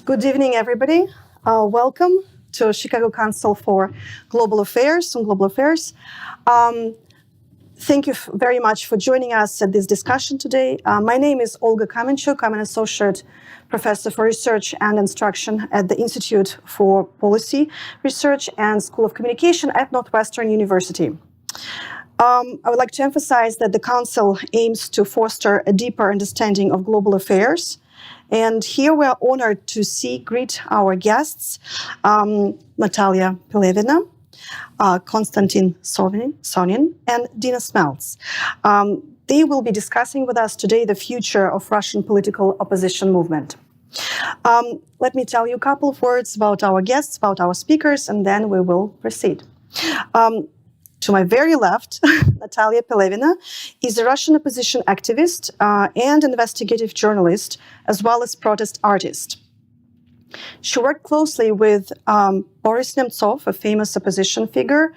Good evening, everybody. Welcome to Chicago Council for Global Affairs and Global Affairs. Thank you very much for joining us at this discussion today. My name is Olga Kamenchuk. I'm an associate professor for research and instruction at the Institute for Policy Research and School of Communication at Northwestern University. I would like to emphasize that the Council aims to foster a deeper understanding of global affairs. And here we are honored to greet our guests, Natalia Pelevina, Konstantin Sonin, and Dina Smeltz. They will be discussing with us today the future of Russian political opposition movement. Let me tell you a couple of words about our guests, about our speakers, and then we will proceed. To my very left, Natalia Pelevina is a Russian opposition activist and investigative journalist, as well as protest artist. She worked closely with Boris Nemtsov, a famous opposition figure,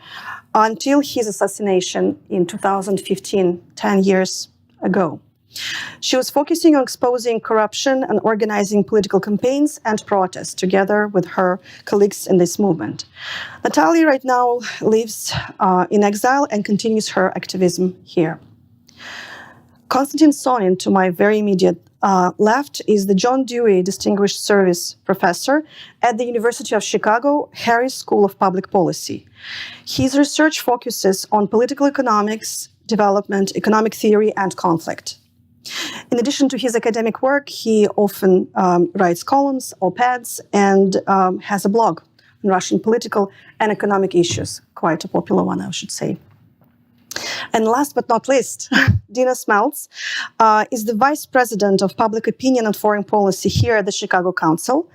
until his assassination in 2015, 10 years ago. She was focusing on exposing corruption and organizing political campaigns and protests together with her colleagues in this movement. Natalia right now lives in exile and continues her activism here. Konstantin Sonin, to my very immediate left, is the John Dewey Distinguished Service Professor at the University of Chicago Harris School of Public Policy. His research focuses on political economics, development, economic theory, and conflict. In addition to his academic work, he often writes columns, op-eds, and has a blog on Russian political and economic issues, quite a popular one, I should say. And last but not least, Dina Smeltz is the Vice President of Public Opinion and Foreign Policy here at the Chicago Council.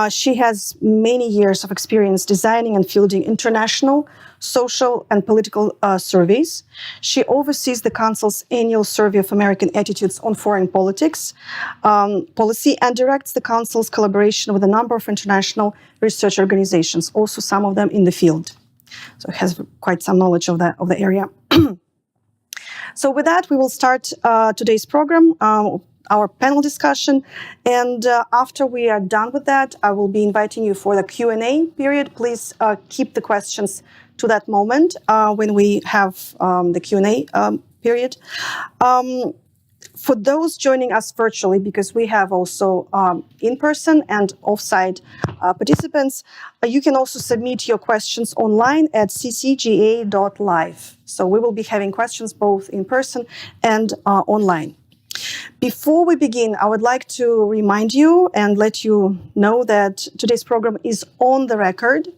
She has many years of experience designing and fielding international, social, and political surveys. She oversees the Council's annual survey of American attitudes on foreign policy and directs the Council's collaboration with a number of international research organizations, also some of them in the field. So has quite some knowledge of the area. So with that, we will start today's program, our panel discussion. And after we are done with that, I will be inviting you for the Q&A period. Please keep the questions to that moment when we have the Q&A period. For those joining us virtually, because we have also in-person and off-site participants, you can also submit your questions online at ccga.live. So we will be having questions both in person and online. Before we begin, I would like to remind you and let you know that today's program is on the record,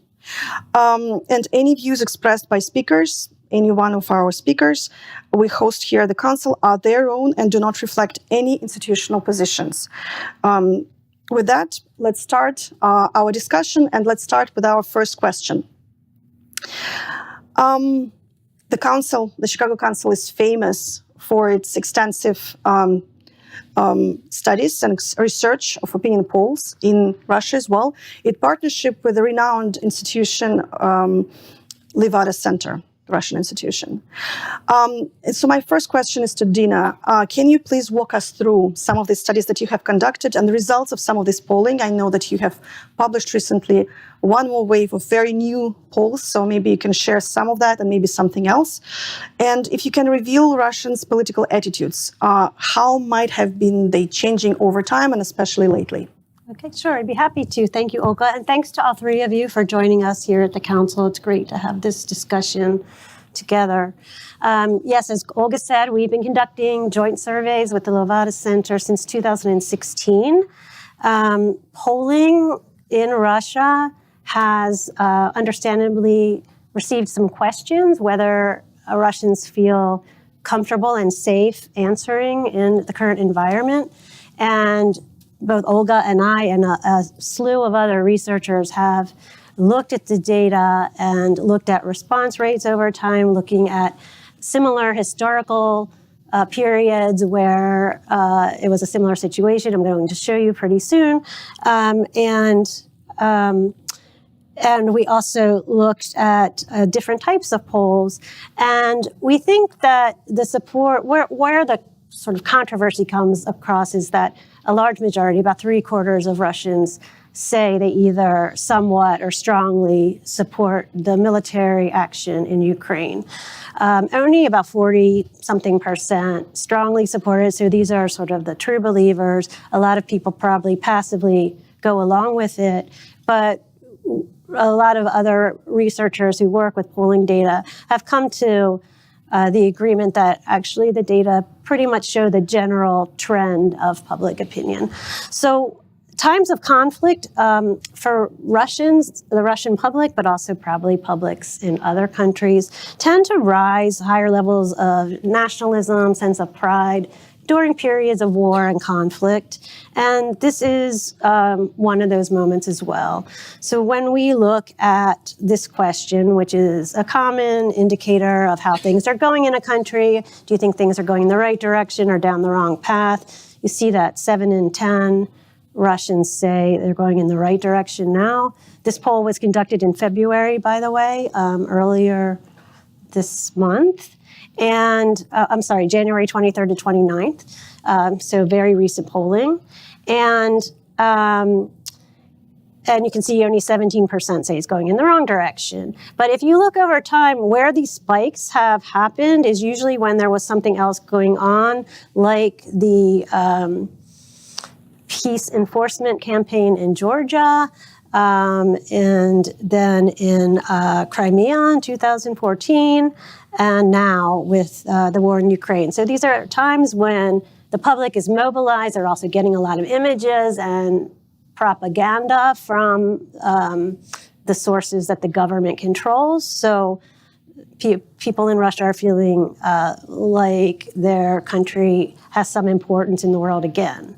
and any views expressed by speakers, any one of our speakers we host here at the Council are their own and do not reflect any institutional positions. With that, let's start our discussion, and let's start with our first question. The Chicago Council is famous for its extensive studies and research of opinion polls in Russia as well, in partnership with the renowned institution Levada Center, Russian institution. So my first question is to Dina. Can you please walk us through some of the studies that you have conducted and the results of some of this polling? I know that you have published recently one more wave of very new polls, so maybe you can share some of that and maybe something else. And if you can reveal Russians' political attitudes, how might have been they changing over time and especially lately? Okay, sure. I'd be happy to. Thank you, Olga. And thanks to all three of you for joining us here at the Council. It's great to have this discussion together. Yes, as Olga said, we've been conducting joint surveys with the Levada Center since 2016. Polling in Russia has understandably received some questions whether Russians feel comfortable and safe answering in the current environment. And both Olga and I and a slew of other researchers have looked at the data and looked at response rates over time, looking at similar historical periods where it was a similar situation. I'm going to show you pretty soon. And we also looked at different types of polls. And we think that the support, where the sort of controversy comes across is that a large majority, about 3/4 of Russians, say they either somewhat or strongly support the military action in Ukraine. Only about 40-something% strongly support it. So these are sort of the true believers. A lot of people probably passively go along with it. But a lot of other researchers who work with polling data have come to the agreement that actually the data pretty much show the general trend of public opinion. So times of conflict for Russians, the Russian public, but also probably publics in other countries, tend to rise higher levels of nationalism, sense of pride during periods of war and conflict. And this is one of those moments as well. So when we look at this question, which is a common indicator of how things are going in a country, do you think things are going in the right direction or down the wrong path? You see that 7 in 10 Russians say they're going in the right direction now. This poll was conducted in February, by the way, earlier this month. And January 23rd to 29th. So very recent polling. And you can see only 17% say it's going in the wrong direction. But if you look over time, where these spikes have happened is usually when there was something else going on, like the peace enforcement campaign in Georgia, and then in Crimea in 2014, and now with the war in Ukraine. So these are times when the public is mobilized. They're also getting a lot of images and propaganda from the sources that the government controls. So people in Russia are feeling like their country has some importance in the world again.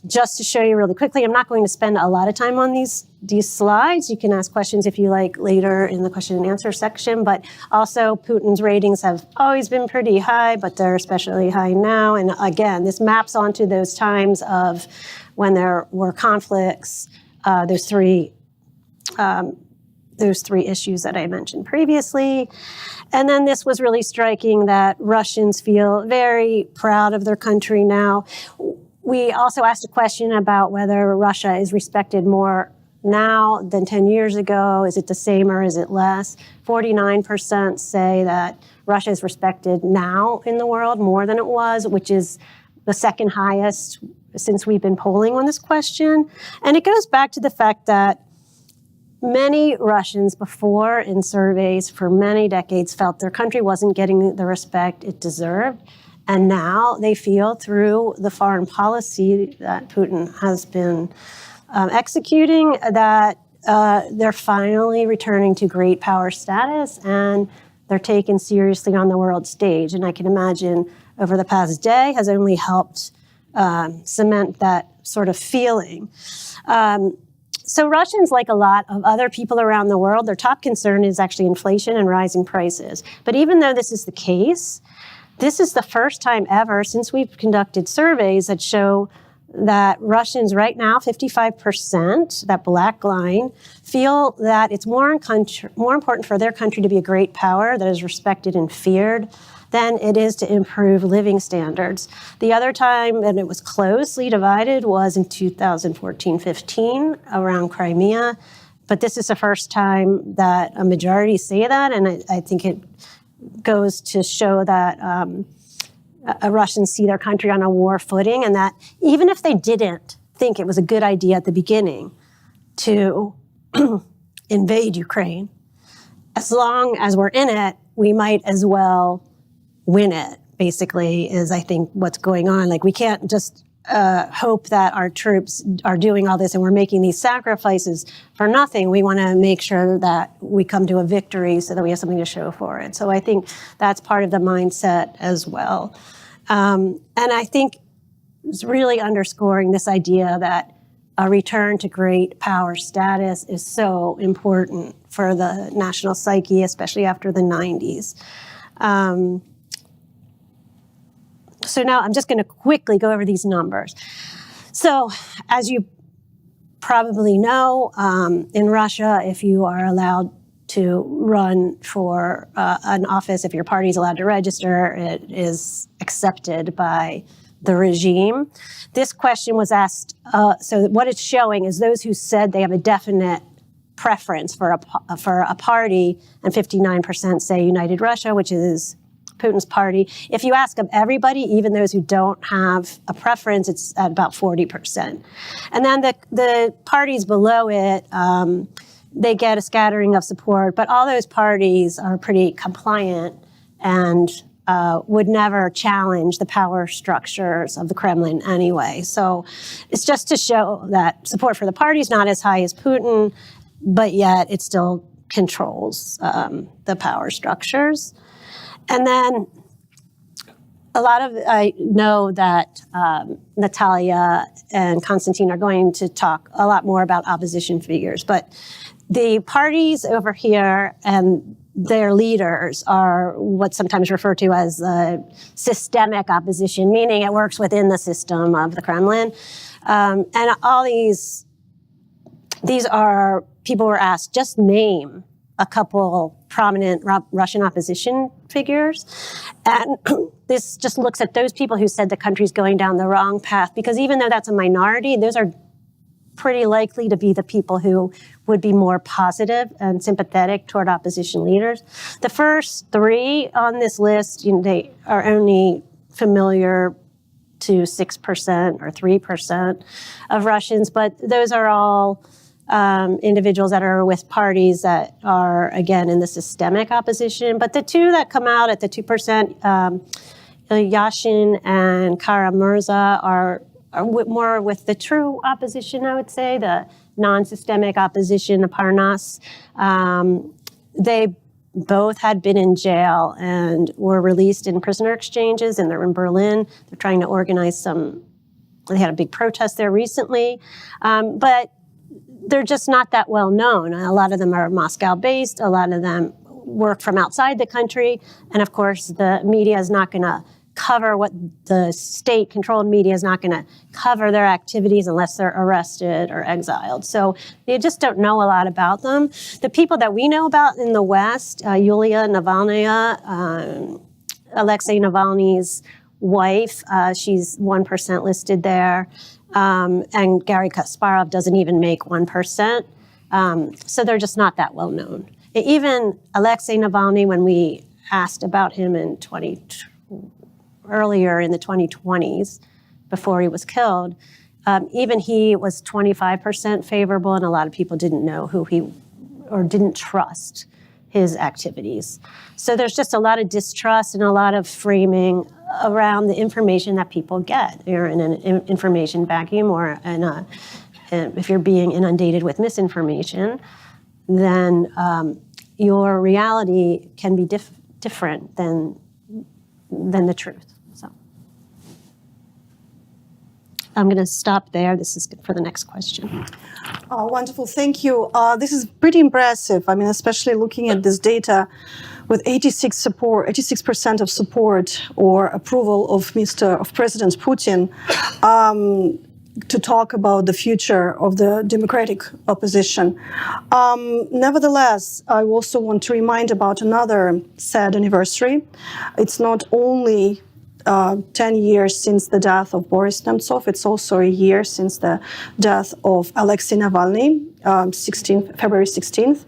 Just to show you really quickly, I'm not going to spend a lot of time on these slides. You can ask questions if you like later in the question and answer section, but also Putin's ratings have always been pretty high, but they're especially high now. And again, this maps onto those times of when there were conflicts, those three issues that I mentioned previously. And then this was really striking that Russians feel very proud of their country now. We also asked a question about whether Russia is respected more now than 10 years ago. Is it the same or is it less? 49% say that Russia is respected now in the world more than it was, which is the second highest since we've been polling on this question. And it goes back to the fact that many Russians before in surveys for many decades felt their country wasn't getting the respect it deserved. And now they feel through the foreign policy that Putin has been executing that they're finally returning to great power status and they're taken seriously on the world stage. And I can imagine over the past day has only helped cement that sort of feeling. So Russians, like a lot of other people around the world, their top concern is actually inflation and rising prices. But even though this is the case, this is the first time ever since we've conducted surveys that show that Russians right now, 55%, that black line, feel that it's more important for their country to be a great power that is respected and feared than it is to improve living standards. The other time that it was closely divided was in 2014-15 around Crimea. But this is the first time that a majority say that, and I think it goes to show that Russians see their country on a war footing, and that even if they didn't think it was a good idea at the beginning to invade Ukraine, as long as we're in it, we might as well win it, basically, is I think what's going on. Like, we can't just hope that our troops are doing all this and we're making these sacrifices for nothing. We want to make sure that we come to a victory so that we have something to show for it. So I think that's part of the mindset as well. And I think it's really underscoring this idea that a return to great power status is so important for the national psyche, especially after the 90s. So now I'm just going to quickly go over these numbers. So as you probably know, in Russia, if you are allowed to run for an office. If your party's allowed to register, it is accepted by the regime. This question was asked, so what it's showing is those who said they have a definite preference for a party, and 59% say United Russia, which is Putin's party. If you ask of everybody, even those who don't have a preference, it's at about 40%. And then the parties below it, they get a scattering of support, but all those parties are pretty compliant and would never challenge the power structures of the Kremlin anyway. So it's just to show that support for the party is not as high as Putin, but yet it still controls the power structures. And then I know that Natalia and Konstantin are going to talk a lot more about opposition figures, but the parties over here and their leaders are what's sometimes referred to as systemic opposition, meaning it works within the system of the Kremlin. And all these are people were asked, just name a couple prominent Russian opposition figures. And this just looks at those people who said the country's going down the wrong path, because even though that's a minority, those are pretty likely to be the people who would be more positive and sympathetic toward opposition leaders. The first three on this list, they are only familiar to 6% or 3% of Russians, but those are all individuals that are with parties that are, again, in the systemic opposition. But the two that come out at the 2%, Yashin and Kara-Murza, are more with the true opposition, I would say, the non-systemic opposition, the Parnas. They both had been in jail and were released in prisoner exchanges, and they're in Berlin. They're trying to organize they had a big protest there recently. But they're just not that well known. A lot of them are Moscow-based. A lot of them work from outside the country. And of course, the media is not going to cover the state-controlled media is not going to cover their activities unless they're arrested or exiled. So they just don't know a lot about them. The people that we know about in the West, Yulia Navalnaya, Aleksei Navalny's wife, she's 1% listed there. And Garry Kasparov doesn't even make 1%. So they're just not that well known. Even Aleksei Navalny, when we asked about him earlier in the 2020s, before he was killed, even he was 25% favorable, and a lot of people didn't know or didn't trust his activities. So there's just a lot of distrust and a lot of framing around the information that people get. You're in an information vacuum, or if you're being inundated with misinformation, then your reality can be different than the truth. So I'm going to stop there. This is good for the next question. Oh, wonderful. Thank you. This is pretty impressive. I mean, especially looking at this data with 86% of support or approval of President Putin, to talk about the future of the democratic opposition. Nevertheless, I also want to remind about another sad anniversary. It's not only 10 years since the death of Boris Nemtsov, it's also a year since the death of Aleksei Navalny, February 16th.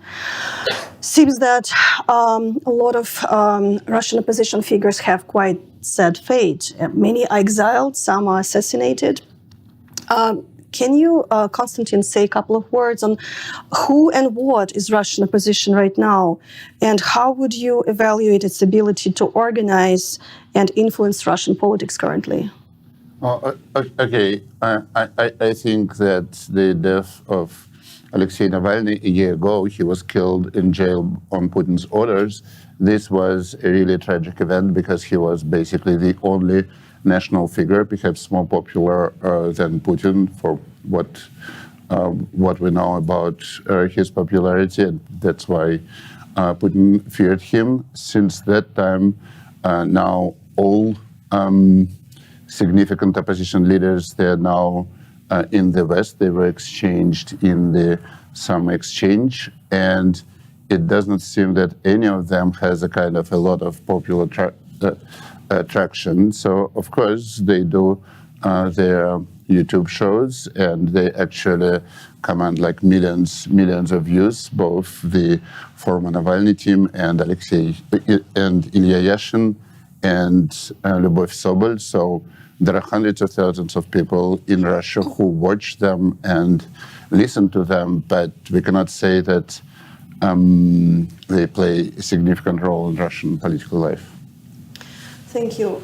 Seems that a lot of Russian opposition figures have quite sad fate. Many are exiled, some are assassinated. Can you, Konstantin, say a couple of words on who and what is Russian opposition right now, and how would you evaluate its ability to organize and influence Russian politics currently? Okay, I think that the death of Aleksei Navalny a year ago, he was killed in jail on Putin's orders. This was a really tragic event because he was basically the only national figure, perhaps more popular than Putin, for what we know about his popularity, and that's why Putin feared him. Since that time, now all significant opposition leaders, they're now in the West. They were exchanged in the summer exchange, and it does not seem that any of them has a kind of a lot of popular traction. So of course they do their YouTube shows, and they actually command like millions of views. Both the former Navalny team and Alexei and Ilya Yashin and Lyubov Sobol. So there are hundreds of thousands of people in Russia who watch them and listen to them, but we cannot say that they play a significant role in Russian political life. Thank you.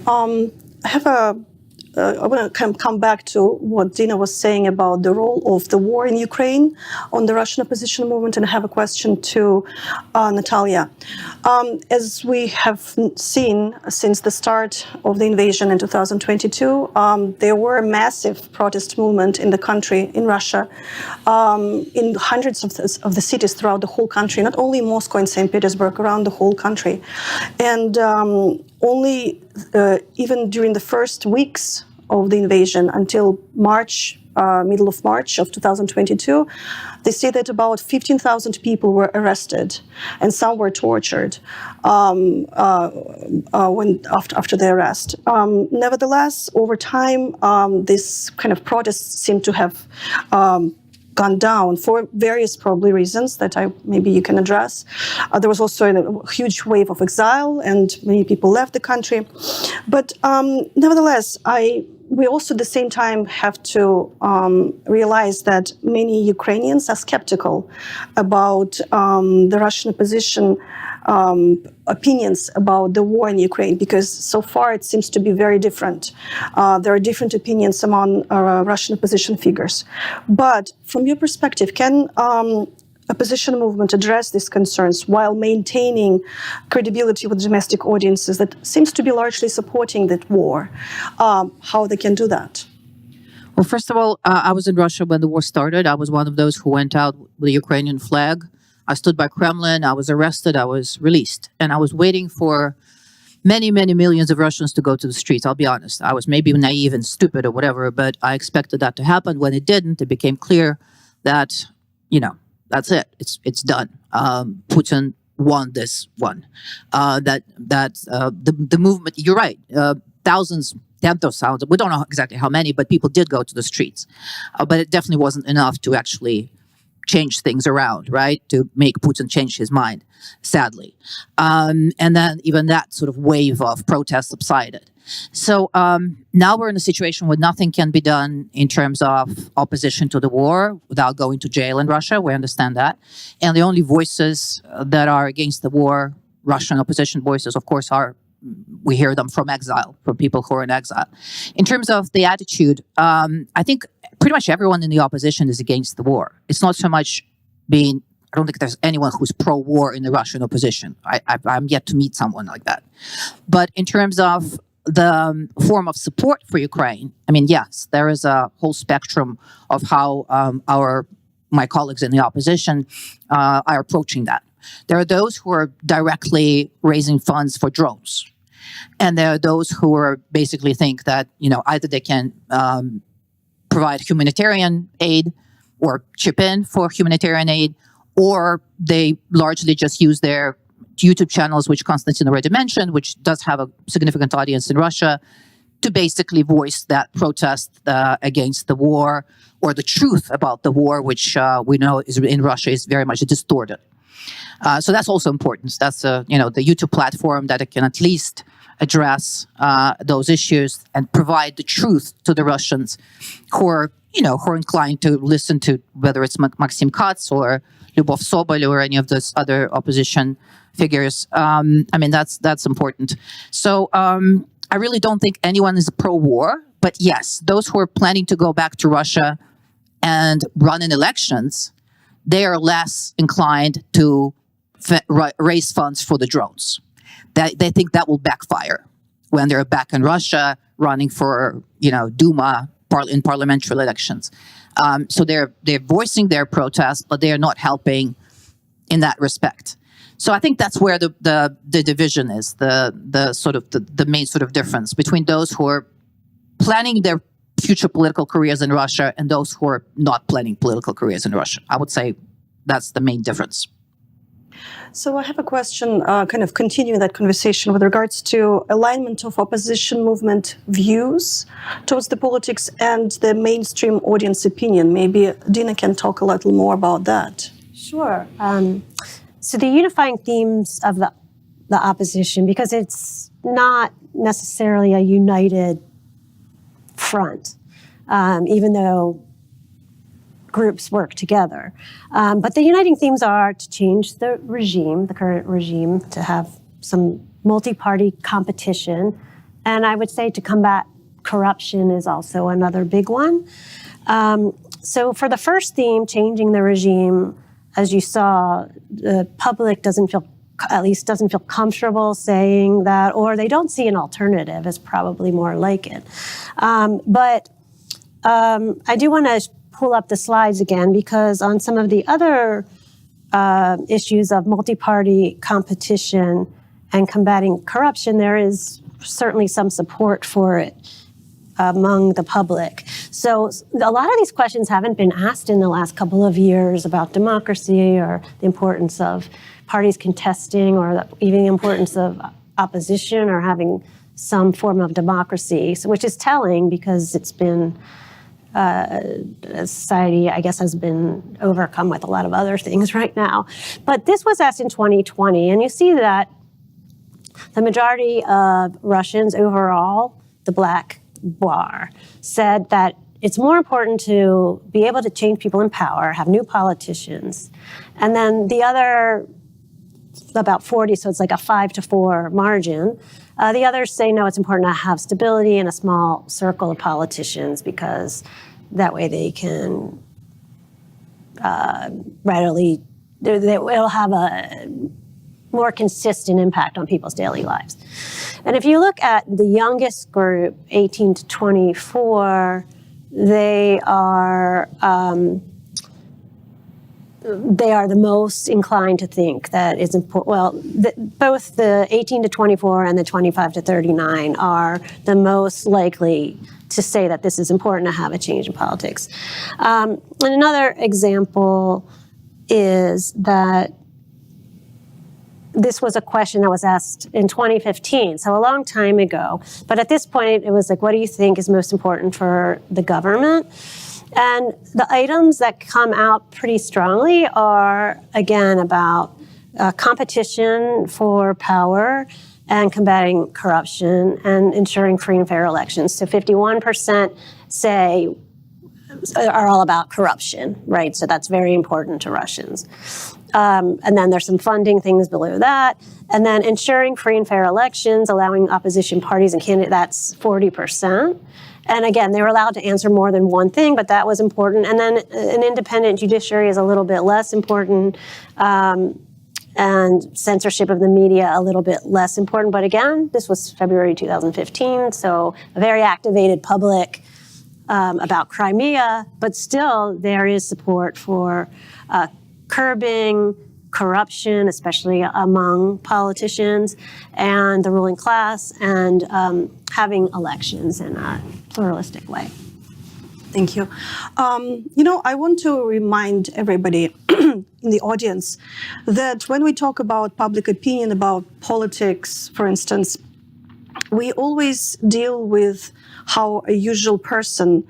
I want to come back to what Dina was saying about the role of the war in Ukraine on the Russian opposition movement, and I have a question to Natalia. As we have seen since the start of the invasion in 2022, there were massive protest movement in the country, in Russia, in hundreds of the cities throughout the whole country, not only Moscow and St. Petersburg, around the whole country. And only even during the first weeks of the invasion until March, middle of March of 2022, they say that about 15,000 people were arrested and some were tortured after the arrest. Nevertheless, over time, this kind of protests seem to have gone down for various probably reasons that maybe you can address. There was also a huge wave of exile and many people left the country. But nevertheless, we also at the same time have to realize that many Ukrainians are skeptical about the Russian opposition opinions about the war in Ukraine, because so far it seems to be very different. There are different opinions among Russian opposition figures. But from your perspective, can opposition movement address these concerns while maintaining credibility with domestic audiences that seems to be largely supporting that war? How they can do that? Well, first of all, I was in Russia when the war started. I was one of those who went out with the Ukrainian flag. I stood by Kremlin. I was arrested. I was released. And I was waiting for many, many millions of Russians to go to the streets. I'll be honest. I was maybe naive and stupid or whatever, but I expected that to happen. When it didn't, it became clear that, that's it. It's done. Putin won this one. The movement. You're right. Thousands, tens of thousands. We don't know exactly how many, but people did go to the streets. But it definitely wasn't enough to actually change things around, right? To make Putin change his mind, sadly. And then even that sort of wave of protest subsided. So now we're in a situation where nothing can be done in terms of opposition to the war without going to jail in Russia. We understand that. And the only voices that are against the war, Russian opposition voices, of course, we hear them from exile, from people who are in exile. In terms of the attitude, I think pretty much everyone in the opposition is against the war. It's not so much I don't think there's anyone who's pro-war in the Russian opposition. I'm yet to meet someone like that. But in terms of the form of support for Ukraine, I mean, yes, there is a whole spectrum of how my colleagues in the opposition are approaching that. There are those who are directly raising funds for drones. And there are those who are basically think that, either they can provide humanitarian aid or chip in for humanitarian aid, or they largely just use their YouTube channels, which Konstantin already mentioned, which does have a significant audience in Russia, to basically voice that protest against the war or the truth about the war, which we know is in Russia is very much distorted. So that's also important. That's the YouTube platform that it can at least address those issues and provide the truth to the Russians who are inclined to listen to, whether it's Maxim Katz or Lyubov Sobol or any of those other opposition figures. That's important. So I really don't think anyone is pro-war, but yes, those who are planning to go back to Russia and run in elections, they are less inclined to raise funds for the drones. They think that will backfire when they're back in Russia running for, Duma in parliamentary elections. So they're voicing their protest, but they are not helping in that respect. So I think that's where the division is, the main sort of difference between those who are planning their future political careers in Russia and those who are not planning political careers in Russia. I would say that's the main difference. So I have a question, kind of continuing that conversation with regards to alignment of opposition movement views towards the politics and the mainstream audience opinion. Maybe Dina can talk a little more about that. Sure. So the unifying themes of the opposition, because it's not necessarily a united front, even though groups work together. But the uniting themes are to change the regime, the current regime, to have some multi-party competition. And I would say to combat corruption is also another big one. So for the first theme, changing the regime, as you saw, the public doesn't feel comfortable saying that, or they don't see an alternative is probably more like it. But I do want to pull up the slides again, because on some of the other issues of multi-party competition and combating corruption, there is certainly some support for it among the public. So a lot of these questions haven't been asked in the last couple of years about democracy or the importance of parties contesting, or even the importance of opposition or having some form of democracy, which is telling because it's been society, I guess, has been overcome with a lot of other things right now. But this was asked in 2020, and you see that the majority of Russians overall, the black bar, said that it's more important to be able to change people in power, have new politicians. And then the other, about 40, so it's like a 5-4 margin. The others say, no, it's important to have stability in a small circle of politicians, because that way they can it'll have a more consistent impact on people's daily lives. And if you look at the youngest group, 18 to 24, they are the most inclined to think that it's important. Well, both the 18 to 24 and the 25 to 39 are the most likely to say that this is important to have a change in politics. And another example is that this was a question that was asked in 2015, so a long time ago. But at this point, it was like, what do you think is most important for the government? And the items that come out pretty strongly are, again, about competition for power and combating corruption and ensuring free and fair elections. So 51% are all about corruption, right? So that's very important to Russians. And then there's some funding things below that. And then ensuring free and fair elections, allowing opposition parties and candidates, that's 40%. And again, they were allowed to answer more than one thing, but that was important. And then an independent judiciary is a little bit less important, and censorship of the media a little bit less important. But again, this was February 2015, so a very activated public about Crimea, but still there is support for curbing corruption, especially among politicians and the ruling class, and having elections in a pluralistic way. Thank you. I want to remind everybody in the audience that when we talk about public opinion, about politics, for instance, we always deal with how a usual person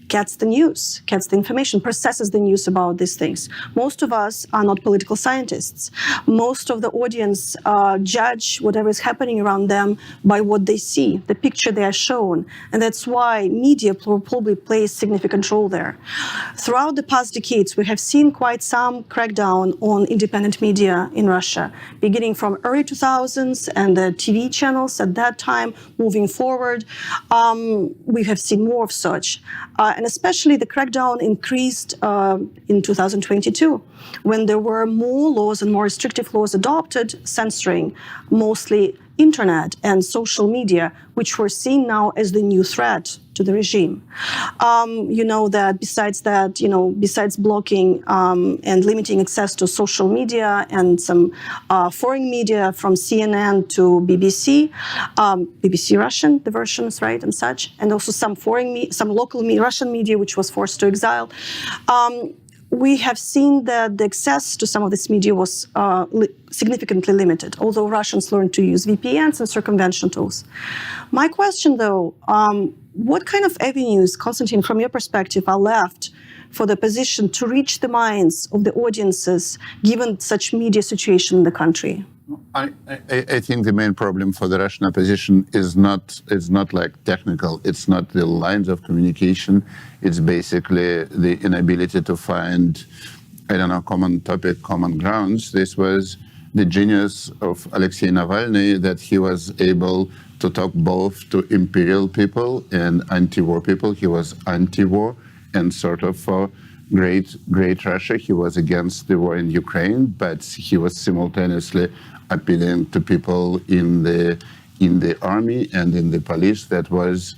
gets the news, gets the information, processes the news about these things. Most of us are not political scientists. Most of the audience judge whatever is happening around them by what they see, the picture they are shown. And that's why media probably plays a significant role there. Throughout the past decades, we have seen quite some crackdown on independent media in Russia, beginning from early 2000s and the TV channels at that time, moving forward. We have seen more of such. And especially the crackdown increased in 2022, when there were more laws and more restrictive laws adopted, censoring mostly internet and social media, which were seen now as the new threat to the regime. Besides blocking and limiting access to social media and some foreign media from CNN to BBC, BBC Russian, the versions, right, and such, and also some local Russian media, which was forced to exile. we have seen that the access to some of this media was significantly limited, although Russians learned to use VPNs and circumvention tools. My question, though, what kind of avenues, Konstantin, from your perspective, are left for the opposition to reach the minds of the audiences, given such media situation in the country? I think the main problem for the Russian opposition is not like technical. It's not the lines of communication. It's basically the inability to find, common topic, common grounds. This was the genius of Aleksei Navalny, that he was able to talk both to imperial people and anti-war people. He was anti-war and sort of for great Russia. He was against the war in Ukraine, but he was simultaneously appealing to people in the army and in the police. That was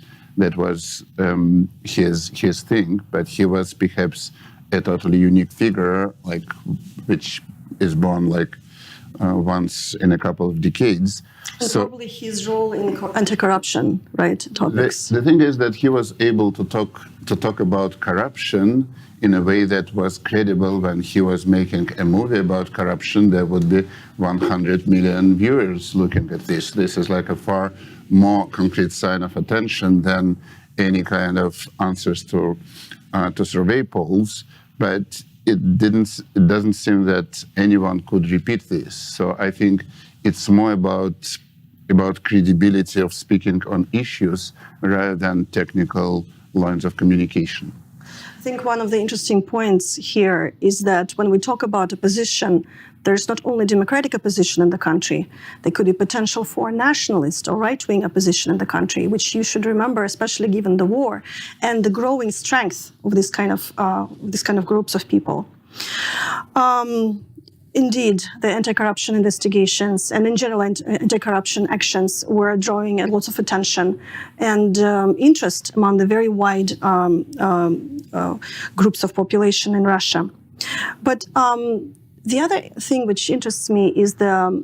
his thing. But he was perhaps a totally unique figure, which is born once in a couple of decades. And so probably his role in anti-corruption, right, topics. The thing is that he was able to talk about corruption in a way that was credible. When he was making a movie about corruption, there would be 100 million viewers looking at this. This is like a far more concrete sign of attention than any kind of answers to survey polls. But it doesn't seem that anyone could repeat this. So I think it's more about credibility of speaking on issues rather than technical lines of communication. I think one of the interesting points here is that when we talk about opposition, there's not only democratic opposition in the country, there could be potential for nationalist or right-wing opposition in the country, which you should remember, especially given the war and the growing strength of this kind of groups of people. Indeed, the anti-corruption investigations and in general anti-corruption actions were drawing lots of attention and interest among the very wide groups of population in Russia. But the other thing which interests me is the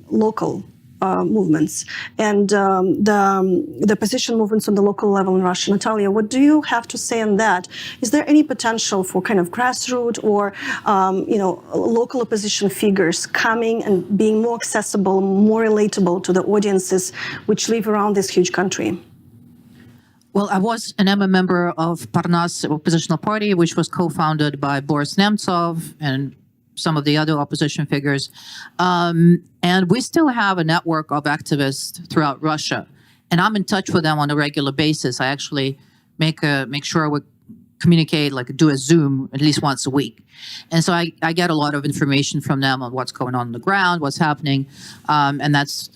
local movements and the opposition movements on the local level in Russia. Natalia, what do you have to say on that? Is there any potential for kind of grassroots or local opposition figures coming and being more accessible, more relatable to the audiences which live around this huge country? Well, I'm a member of Parnas oppositional party, which was co-founded by Boris Nemtsov and some of the other opposition figures. And we still have a network of activists throughout Russia. And I'm in touch with them on a regular basis. I actually make sure we communicate, do a Zoom at least once a week. And so I get a lot of information from them on what's going on the ground, what's happening. And that's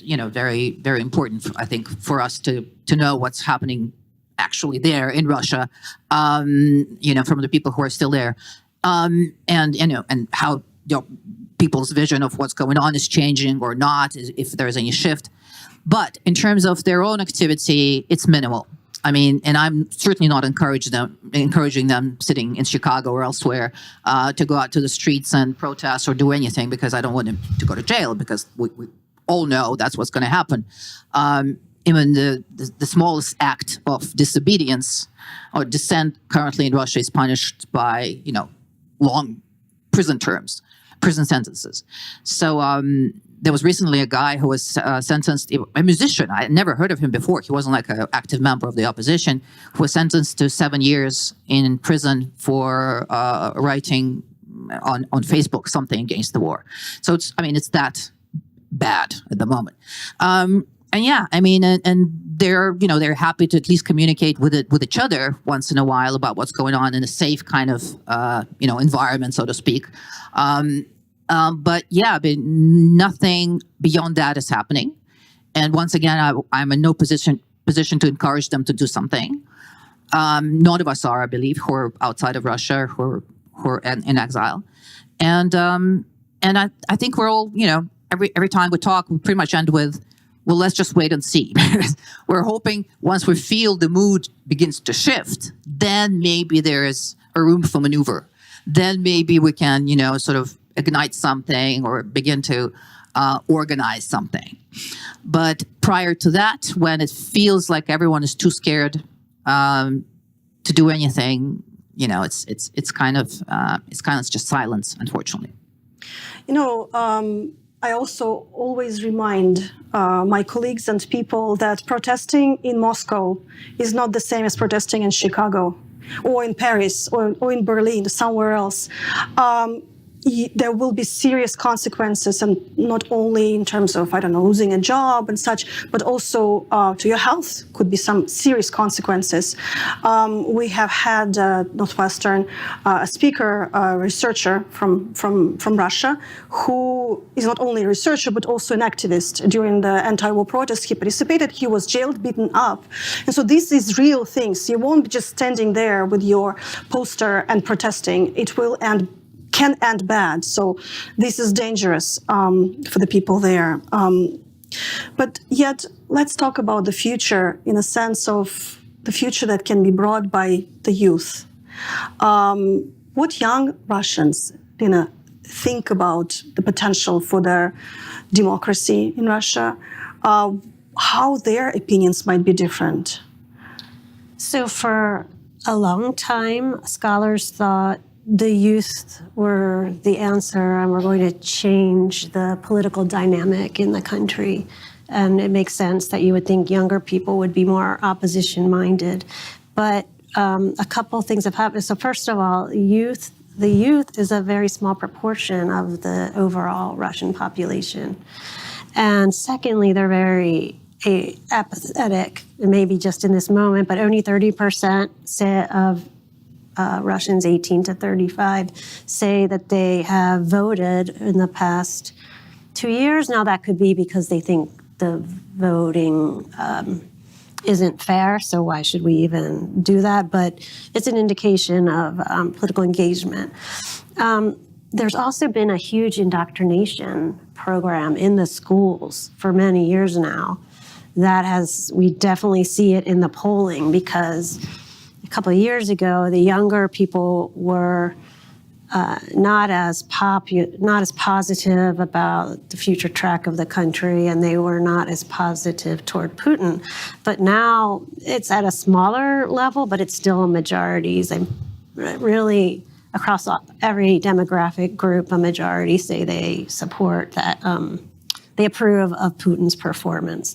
very, very important, I think, for us to know what's happening actually there in Russia, from the people who are still there. And how people's vision of what's going on is changing or not, if there's any shift. But in terms of their own activity, it's minimal. I mean, and I'm certainly not encouraging them sitting in Chicago or elsewhere to go out to the streets and protest or do anything, because I don't want them to go to jail, because we all know that's what's going to happen. Even the smallest act of disobedience or dissent currently in Russia is punished by, long prison sentences. So there was recently a guy who was sentenced, a musician. I had never heard of him before. He wasn't like an active member of the opposition, who was sentenced to 7 years in prison for writing on Facebook something against the war. So it's that bad at the moment. And they're happy to at least communicate with each other once in a while about what's going on in a safe kind of environment, so to speak. But nothing beyond that is happening. And once again, I'm in no position to encourage them to do something. None of us are, I believe, who are outside of Russia, who are in exile. And I think we're all, every time we talk, we pretty much end with, well, let's just wait and see. We're hoping once we feel the mood begins to shift, then maybe there is a room for maneuver. Then maybe we can, sort of ignite something or begin to organize something. But prior to that, when it feels like everyone is too scared to do anything, it's kind of just silence, unfortunately. I also always remind my colleagues and people that protesting in Moscow is not the same as protesting in Chicago or in Paris or in Berlin, somewhere else. There will be serious consequences, and not only in terms of, losing a job and such, but also to your health could be some serious consequences. We have had Northwestern a speaker, a researcher from Russia, who is not only a researcher, but also an activist. During the anti-war protests he participated, he was jailed, beaten up. And so this is real things. You won't be just standing there with your poster and protesting. It can end bad. So this is dangerous for the people there. But yet, let's talk about the future in a sense of the future that can be brought by the youth. What young Russians, think about the potential for their democracy in Russia, how their opinions might be different? So for a long time, scholars thought the youth were the answer, and we're going to change the political dynamic in the country. And it makes sense that you would think younger people would be more opposition-minded. But a couple of things have happened. So first of all, the youth is a very small proportion of the overall Russian population. And secondly, they're very apathetic, maybe just in this moment, but only 30% of Russians 18 to 35 say that they have voted in the past 2 years. Now, that could be because they think the voting isn't fair, so why should we even do that? But it's an indication of political engagement. There's also been a huge indoctrination program in the schools for many years now. We definitely see it in the polling, because a couple of years ago, the younger people were not as positive about the future track of the country, and they were not as positive toward Putin. But now it's at a smaller level, but it's still majorities. And really, across every demographic group, a majority say they support that, they approve of Putin's performance.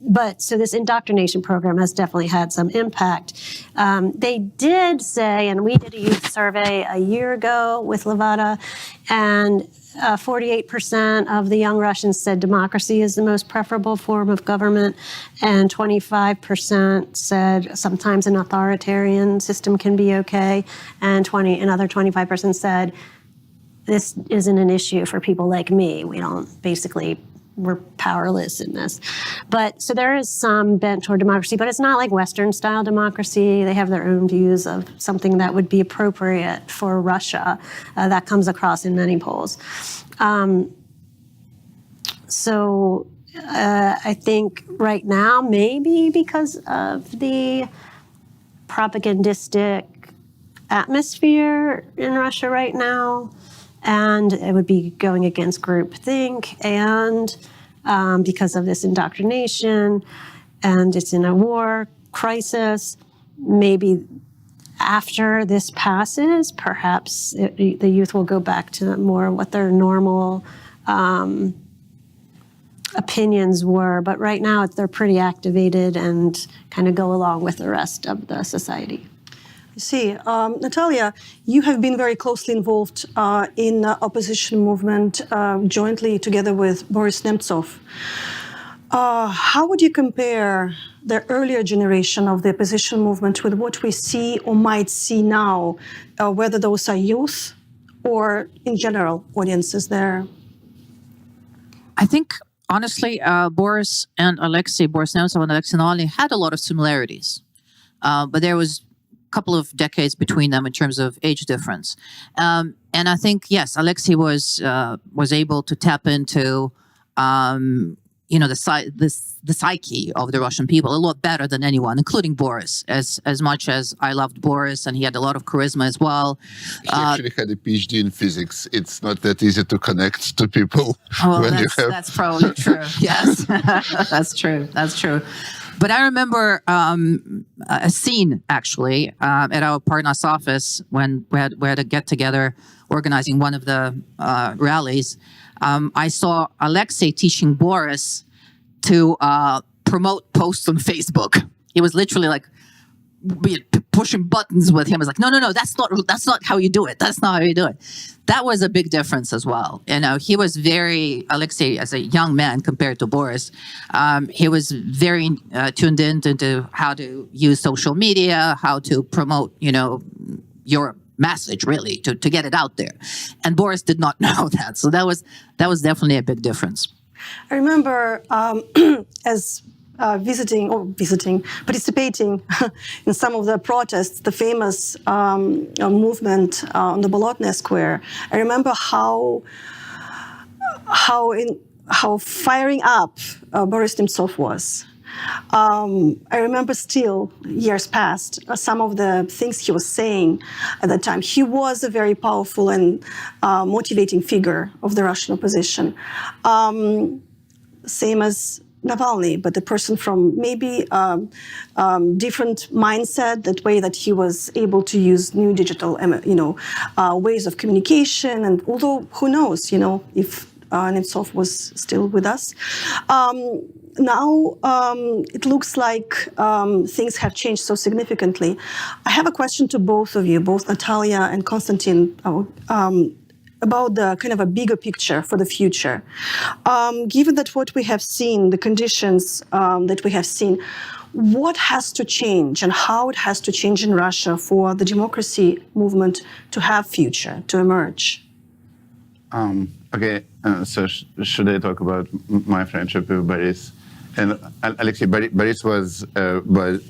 But so this indoctrination program has definitely had some impact. They did say, and we did a youth survey a year ago with Levada, and 48% of the young Russians said democracy is the most preferable form of government, and 25% said sometimes an authoritarian system can be okay, and another 25% said this isn't an issue for people like me. We're powerless in this. But so there is some bent toward democracy, but it's not like Western style democracy. They have their own views of something that would be appropriate for Russia. That comes across in many polls. So I think right now, maybe because of the propagandistic atmosphere in Russia right now, and it would be going against groupthink, and because of this indoctrination, and it's in a war crisis, maybe after this passes, perhaps the youth will go back to more what their normal opinions were. But right now, they're pretty activated and kind of go along with the rest of the society. I see. Natalia, you have been very closely involved in the opposition movement jointly together with Boris Nemtsov. How would you compare the earlier generation of the opposition movement with what we see or might see now, whether those are youth or in general audiences there? I think, honestly, Boris Nemtsov and Aleksei Navalny had a lot of similarities, but there was couple of decades between them in terms of age difference. And I think, yes, Alexei was able to tap into, the psyche of the Russian people a lot better than anyone, including Boris. As much as I loved Boris, and he had a lot of charisma as well. He actually had a PhD in physics. It's not that easy to connect to people. That's probably true. Yes, that's true. But I remember a scene, actually, at our Parnas office when we had a get-together organizing one of the rallies. I saw Aleksei teaching Boris to promote posts on Facebook. He was literally like pushing buttons with him. It's like, no, that's not how you do it. That's not how you do it. That was a big difference as well. You know, he was Aleksei, as a young man compared to Boris, he was very tuned into how to use social media, how to promote, your message, really, to get it out there. And Boris did not know that. So that was definitely a big difference. I remember as participating in some of the protests, the famous movement on the Bolotnaya Square. I remember how firing up Boris Nemtsov was. I remember still, years past, some of the things he was saying at that time. He was a very powerful and motivating figure of the Russian opposition. Same as Navalny, but a person from maybe different mindset, that way that he was able to use new digital, ways of communication. And although, who knows, if Nemtsov was still with us. Now, it looks like things have changed so significantly. I have a question to both of you, both Natalia and Konstantin, about the kind of a bigger picture for the future. Given that what we have seen, the conditions that we have seen, what has to change and how it has to change in Russia for the democracy movement to have future, to emerge? Okay, so should I talk about my friendship with Boris? And Aleksei, Boris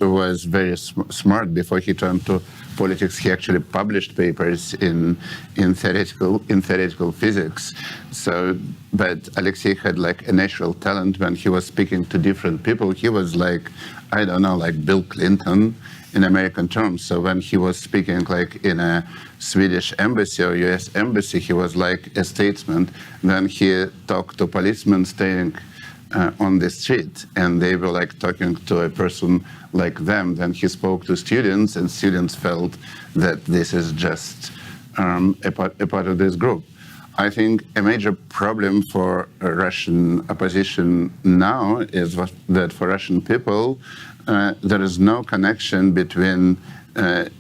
was very smart before he turned to politics. He actually published papers in theoretical physics. So, but Aleksei had like a natural talent when he was speaking to different people. He was like, I don't know, like Bill Clinton in American terms. So when he was speaking like in a Swedish embassy or US embassy, he was like a statesman. Then he talked to policemen staying on the street, and they were like talking to a person like them. Then he spoke to students, and students felt that this is just a part of this group. I think a major problem for Russian opposition now is that for Russian people, there is no connection between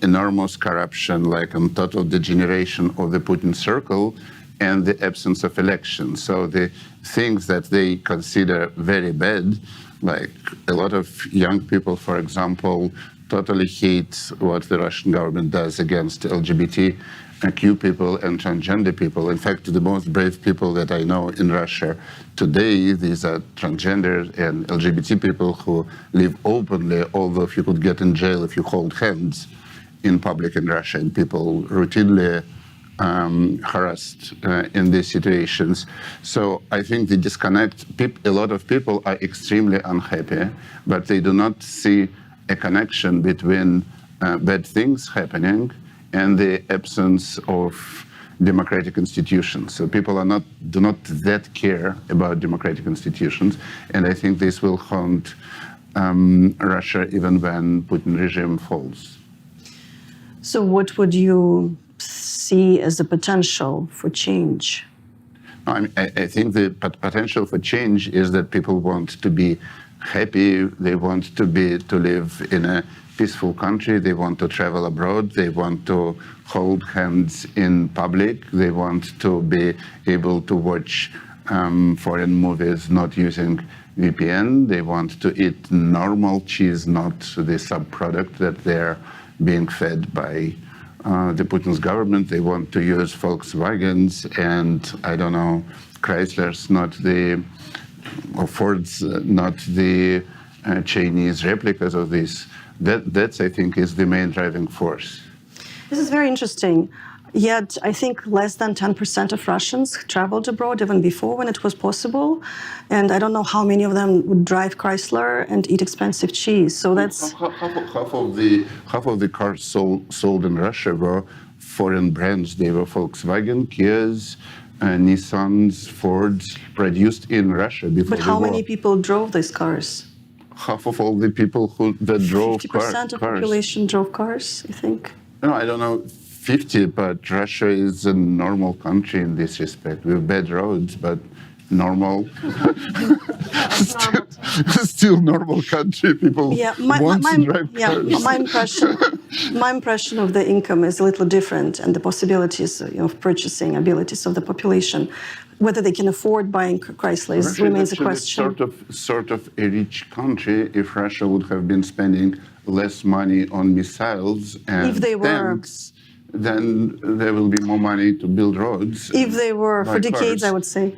enormous corruption, like total degeneration of the Putin circle, and the absence of elections. So the things that they consider very bad, like a lot of young people, for example, totally hate what the Russian government does against LGBTQ people and transgender people. In fact, the most brave people that I know in Russia today, these are transgender and LGBT people who live openly, although if you could get in jail if you hold hands in public in Russia, and people routinely harassed in these situations. So I think the disconnect, a lot of people are extremely unhappy, but they do not see a connection between bad things happening and the absence of democratic institutions. So people do not that care about democratic institutions, and I think this will haunt Russia even when Putin regime falls. So what would you see as a potential for change? I think the potential for change is that people want to be happy, they want to live in a peaceful country, they want to travel abroad, they want to hold hands in public, they want to be able to watch foreign movies not using VPN, they want to eat normal cheese, not the subproduct that they're being fed by the Putin's government. They want to use Volkswagens and, I don't know, Chryslers, or Fords, not the Chinese replicas of this. That's, I think, is the main driving force. This is very interesting. Yet, I think less than 10% of Russians traveled abroad even before when it was possible. And I don't know how many of them would drive Chrysler and eat expensive cheese. So that's... Half of the cars sold in Russia were foreign brands. They were Volkswagen, Kias, Nissans, Fords, produced in Russia before But how the war. many people drove these cars? half of all the people that drove 50% of cars. population drove cars, you think? No, I don't know 50, but Russia is a normal country in this respect. We have bad roads, but normal. Still normal country. People want to drive cars. My impression of the income is a little different, and the possibilities of purchasing abilities of the population, whether they can afford buying Chryslers, remains a question. Sort of a rich country if Russia would have been spending less money on missiles and tanks, then there will be more money to build roads. If they were for decades, I would say.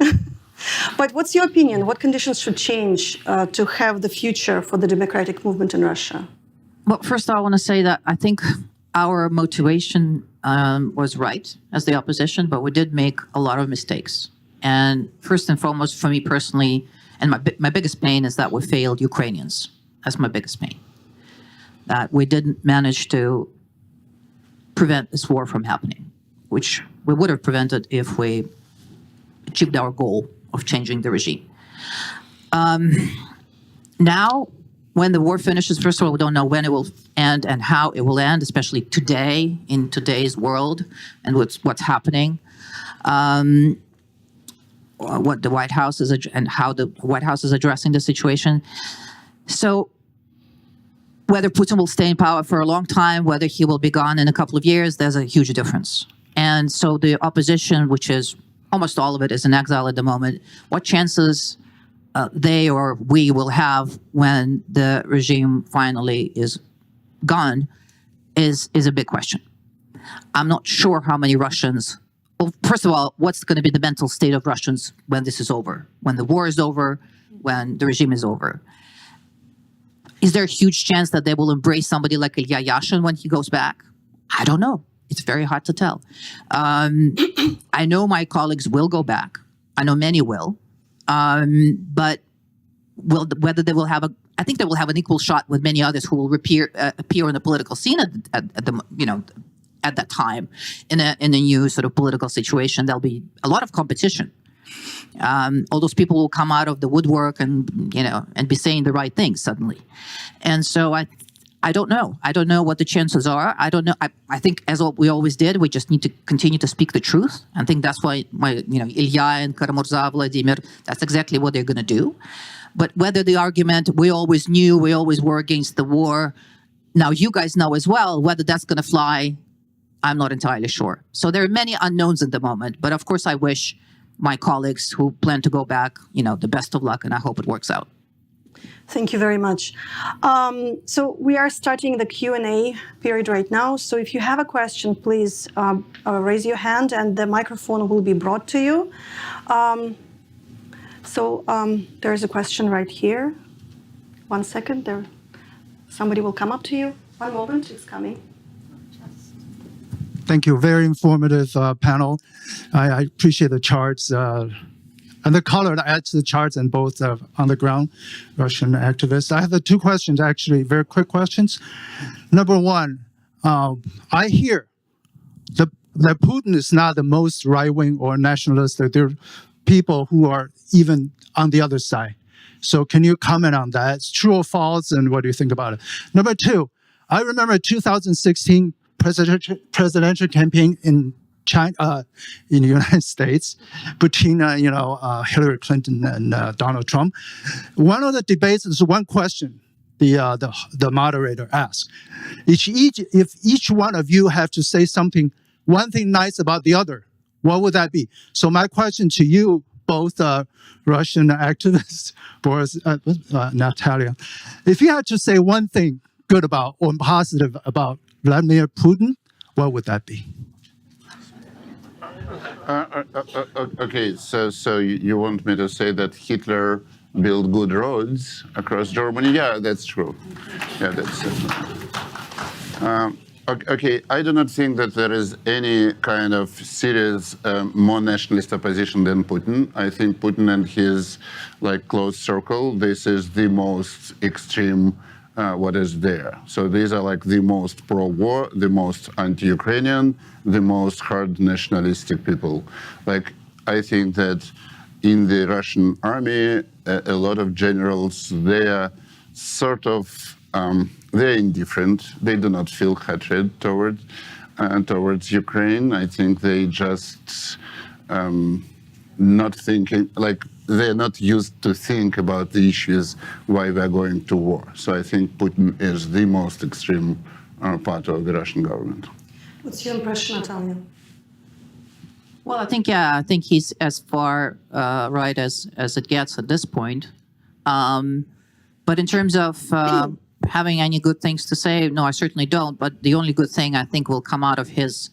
But what's your opinion? What conditions should change to have the future for the democratic movement in Russia? Well, first I want to say that I think our motivation was right as the opposition, but we did make a lot of mistakes. And first and foremost, for me personally, and my biggest pain is that we failed Ukrainians. That's my biggest pain. That we didn't manage to prevent this war from happening, which we would have prevented if we achieved our goal of changing the regime. Now, when the war finishes, first of all, we don't know when it will end and how it will end, especially today, in today's world, and what's happening. What the White House is and how the White House is addressing the situation. So whether Putin will stay in power for a long time, whether he will be gone in a couple of years, there's a huge difference. And so the opposition, which is almost all of it is in exile at the moment, what chances they or we will have when the regime finally is gone is a big question. I'm not sure how many Russians. Well, first of all, what's going to be the mental state of Russians when this is over, when the war is over, when the regime is over? Is there a huge chance that they will embrace somebody like Ilya Yashin when he goes back? I don't know. It's very hard to tell. I know my colleagues will go back. I know many will. But whether they will have I think they will have an equal shot with many others who will appear in the political scene at that time in a new sort of political situation. There'll be a lot of competition. All those people will come out of the woodwork and be saying the right things suddenly. And so I don't know. I don't know what the chances are. I don't know. I think as we always did, we just need to continue to speak the truth. I think that's why Ilya and Karamurza, Vladimir, that's exactly what they're going to do. But whether the argument, we always knew, we always were against the war, now you guys know as well, whether that's going to fly, I'm not entirely sure. So there are many unknowns at the moment. But of course, I wish my colleagues who plan to go back, the best of luck, and I hope it works out. Thank you very much. So we are starting the Q&A period right now. So if you have a question, please raise your hand and the microphone will be brought to you. There is a question right here. 1 second. Somebody will come up to you. 1 moment, it's coming. Thank you. Very informative panel. I appreciate the charts and the color that adds to the charts and both on the ground Russian activists. I have 2 questions, actually, very quick questions. Number 1, I hear that Putin is not the most right-wing or nationalist. There are people who are even on the other side. So can you comment on that? It's true or false, and what do you think about it? Number 2, I remember 2016 presidential campaign in China, in the United States, between Hillary Clinton and Donald Trump. One of the debates is one question the moderator asked. If each one of you have to say one thing nice about the other, what would that be? So my question to you, both Russian activists, Boris, Natalia, if you had to say one thing good about or positive about Vladimir Putin, what would that be? Okay, so you want me to say that Hitler built good roads across Germany? Yeah, that's true. Yeah, that's okay, I do not think that there is any kind of serious more nationalist opposition than Putin. I think Putin and his close circle, this is the most extreme what is there. So these are the most pro-war, the most anti-Ukrainian, the most hard nationalistic people. I think that in the Russian army, a lot of generals there sort of they're indifferent. They do not feel hatred towards Ukraine. I think they just not thinking, like they're not used to think about the issues why we're going to war. So I think Putin is the most extreme part of the Russian government. What's your impression, Natalia? Well, I think he's as far right as it gets at this point. But in terms of having any good things to say, no, I certainly don't. But the only good thing I think will come out of his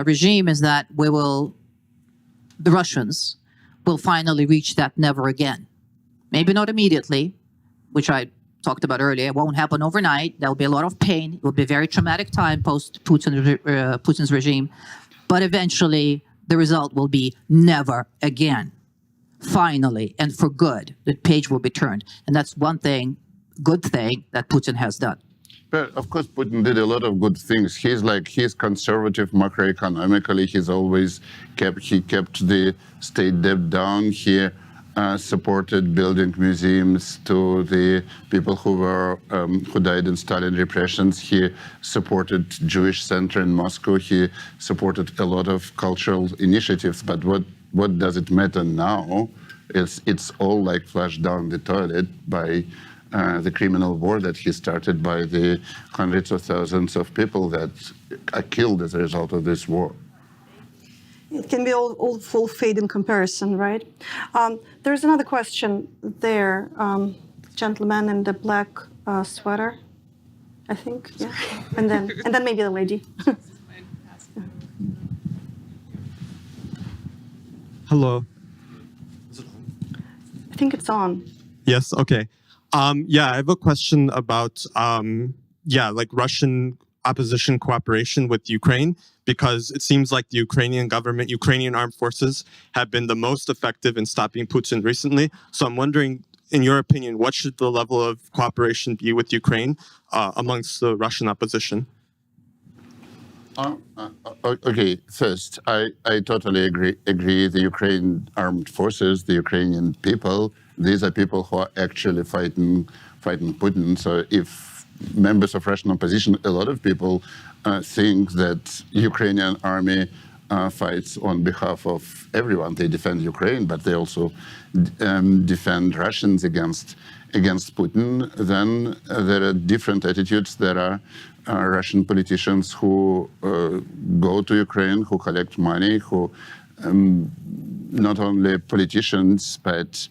regime is that the Russians will finally reach that never again. Maybe not immediately, which I talked about earlier. It won't happen overnight. There'll be a lot of pain. It will be a very traumatic time post-Putin's regime. But eventually, the result will be never again. Finally, and for good, the page will be turned. And that's one good thing that Putin has done. But of course, Putin did a lot of good things. He's conservative macroeconomically. He kept the state debt down. He supported building museums to the people who died in Stalin repressions. He supported Jewish center in Moscow. He supported a lot of cultural initiatives. But what does it matter now? It's all like flushed down the toilet by the criminal war that he started, by the hundreds of thousands of people that are killed as a result of this war. It can be all full fade in comparison, right? There's another question there. Gentleman in the black sweater, I think, yeah. And then maybe the lady. Hello. I think it's on. Yes, okay. Yeah, I have a question about, like Russian opposition cooperation with Ukraine, because it seems like the Ukrainian government, Ukrainian armed forces have been the most effective in stopping Putin recently. So I'm wondering, in your opinion, what should the level of cooperation be with Ukraine amongst the Russian opposition? Okay, first, I totally agree. The Ukrainian armed forces, the Ukrainian people, these are people who are actually fighting Putin. So if members of Russian opposition, a lot of people think that Ukrainian army fights on behalf of everyone. They defend Ukraine, but they also defend Russians against Putin. Then there are different attitudes. There are Russian politicians who go to Ukraine, who collect money, who not only politicians, but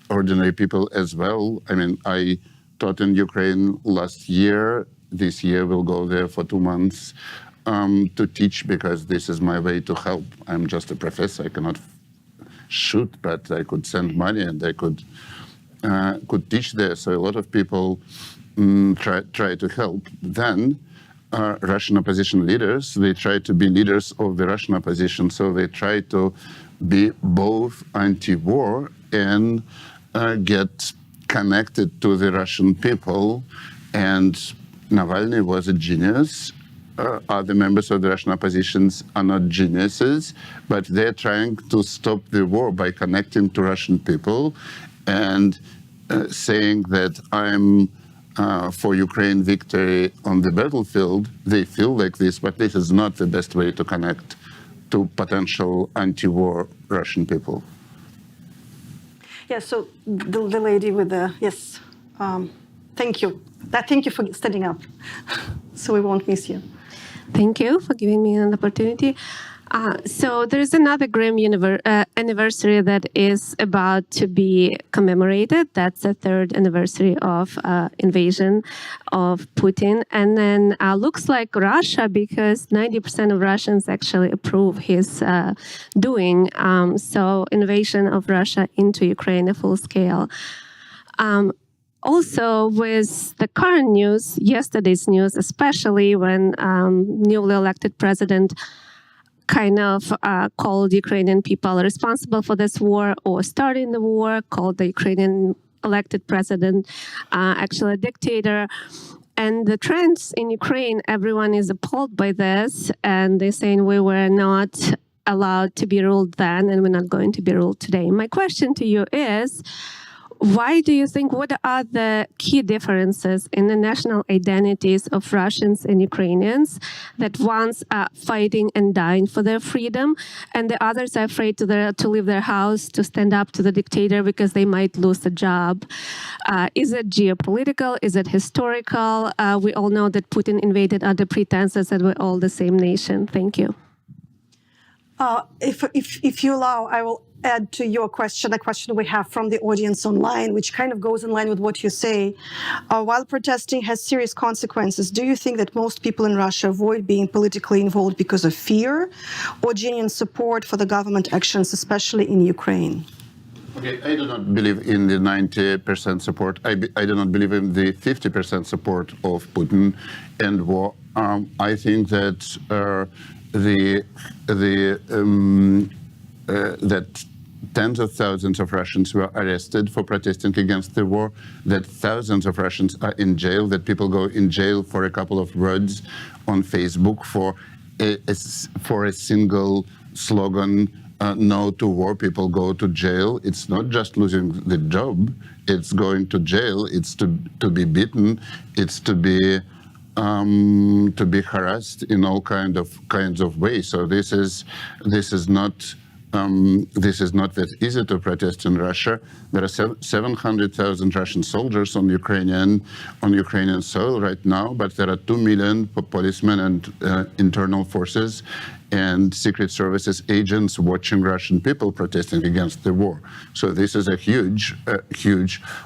ordinary people as well. I mean, I taught in Ukraine last year. This year we'll go there for 2 months to teach, because this is my way to help. I'm just a professor. I cannot shoot, but I could send money and I could teach there. So a lot of people try to help. Then Russian opposition leaders, they try to be leaders of the Russian opposition. So they try to be both anti-war and get connected to the Russian people. And Navalny was a genius. Other members of the Russian oppositions are not geniuses, but they're trying to stop the war by connecting to Russian people and saying that I'm for Ukraine victory on the battlefield. They feel like this, but this is not the best way to connect to potential anti-war Russian people. Yeah, so the lady with the, yes, thank you. Thank you for standing up, so we won't miss you. Thank you for giving me an opportunity. So there is another grim anniversary that is about to be commemorated. That's the 3rd anniversary of invasion of Putin. And then looks like Russia, because 90% of Russians actually approve his doing. So invasion of Russia into Ukraine, a full scale. Also, with the current news, yesterday's news, especially when newly elected president kind of called Ukrainian people responsible for this war or starting the war, called the Ukrainian elected president actually a dictator. And the trends in Ukraine, everyone is appalled by this, and they're saying we were not allowed to be ruled then, and we're not going to be ruled today. My question to you is, why do you think, what are the key differences in the national identities of Russians and Ukrainians, that ones are fighting and dying for their freedom, and the others are afraid to leave their house, to stand up to the dictator because they might lose a job? Is it geopolitical? Is it historical? We all know that Putin invaded under pretenses that we're all the same nation. Thank you. If you allow, I will add to your question a question we have from the audience online, which kind of goes in line with what you say. While protesting has serious consequences, do you think that most people in Russia avoid being politically involved because of fear or genuine support for the government actions, especially in Ukraine? Okay, I do not believe in the 90% support. I do not believe in the 50% support of Putin and war. I think that that tens of thousands of Russians were arrested for protesting against the war, that thousands of Russians are in jail, that people go in jail for a couple of words on Facebook for a single slogan, no to war. People go to jail. It's not just losing the job, it's going to jail, it's to be beaten, it's to be harassed in all kinds of ways. So this is not that easy to protest in Russia. There are 700,000 Russian soldiers on Ukrainian soil right now, but there are 2 million policemen and internal forces and secret services agents watching Russian people protesting against the war. So this is a huge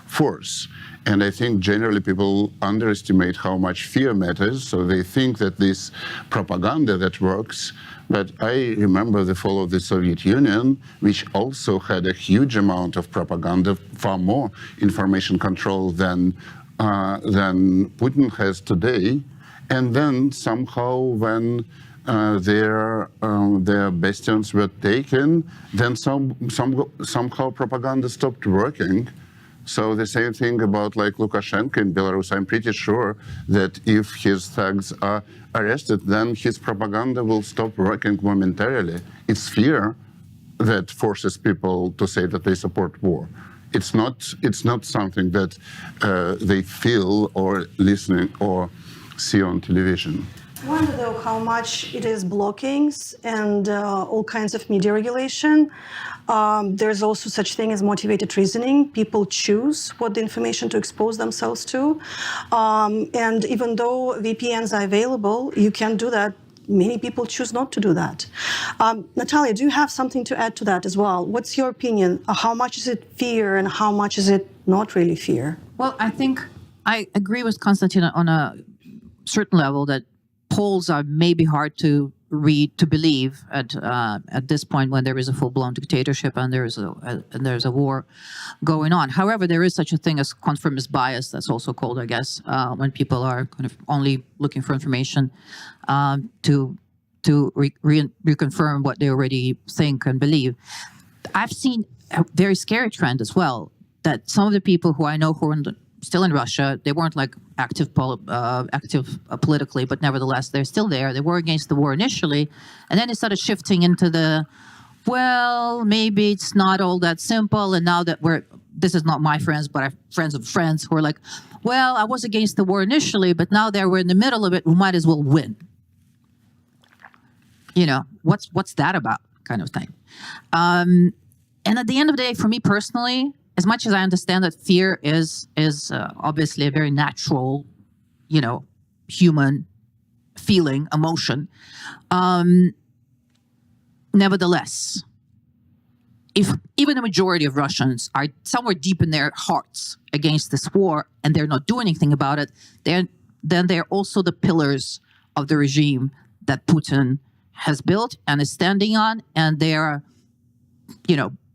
force. And I think generally people underestimate how much fear matters. So they think that this propaganda that works. But I remember the fall of the Soviet Union, which also had a huge amount of propaganda, far more information control than Putin has today. And then somehow when their bastions were taken, then somehow propaganda stopped working. So the same thing about like Lukashenko in Belarus. I'm pretty sure that if his thugs are arrested, then his propaganda will stop working momentarily. It's fear that forces people to say that they support war. It's not something that they feel or listening or see on television. I wonder, though, how much it is blockings and all kinds of media regulation. There's also such thing as motivated reasoning. People choose what the information to expose themselves to. And even though VPNs are available, you can do that. Many people choose not to do that. Natalia, do you have something to add to that as well? What's your opinion? How much is it fear and how much is it not really fear? Well, I think I agree with Konstantin on a certain level that polls are maybe hard to read, to believe at this point when there is a full-blown dictatorship and there's a war going on. However, there is such a thing as conformist bias, that's also called, I guess, when people are kind of only looking for information to reconfirm what they already think and believe. I've seen a very scary trend as well, that some of the people who I know who are still in Russia, they weren't like active politically, but nevertheless, they're still there. They were against the war initially, and then it started shifting into the, well, maybe it's not all that simple, and now that this is not my friends, but I have friends of friends who are like, well, I was against the war initially, but now that we're in the middle of it, we might as well win. You know, what's that about, kind of thing. And at the end of the day, for me personally, as much as I understand that fear is obviously a very natural, human feeling, emotion, nevertheless, if even the majority of Russians are somewhere deep in their hearts against this war and they're not doing anything about it, then they're also the pillars of the regime that Putin has built and is standing on, and they are,